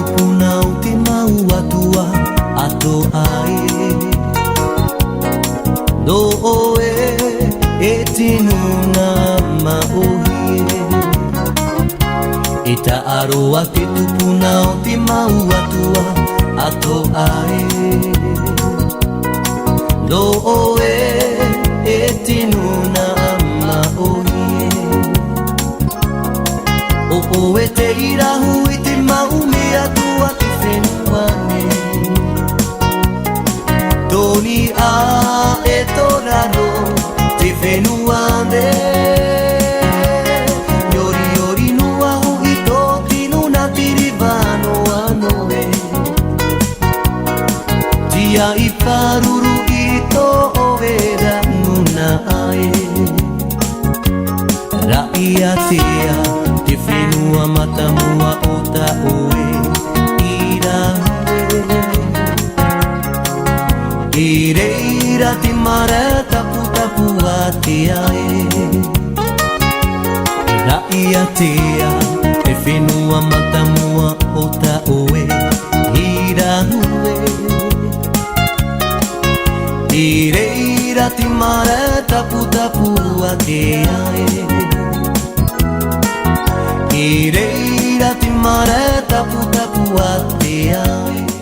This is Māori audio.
tupuna o te mau atua ato ai. No oe e tinu ngā maohie, e ta aroa te tupuna o te mau atua ato ai. No oe e tinu ngā maohie, o oe te irahu i te mau me atua te whenua Toni a e toraro te whenua ne. Yori yori nua hui tō tinu na tiri wano anoe. Tia i paruru i tō owera nuna ae. Rai a tea te whenua matamua o ta oe i rawe. I reira te mara tapu tapu a te ae. Rai a tea te whenua matamua o ta oe i rawe. I reira te mara tapu tapu a te ae. I reira te mara tapu tapu a te ae.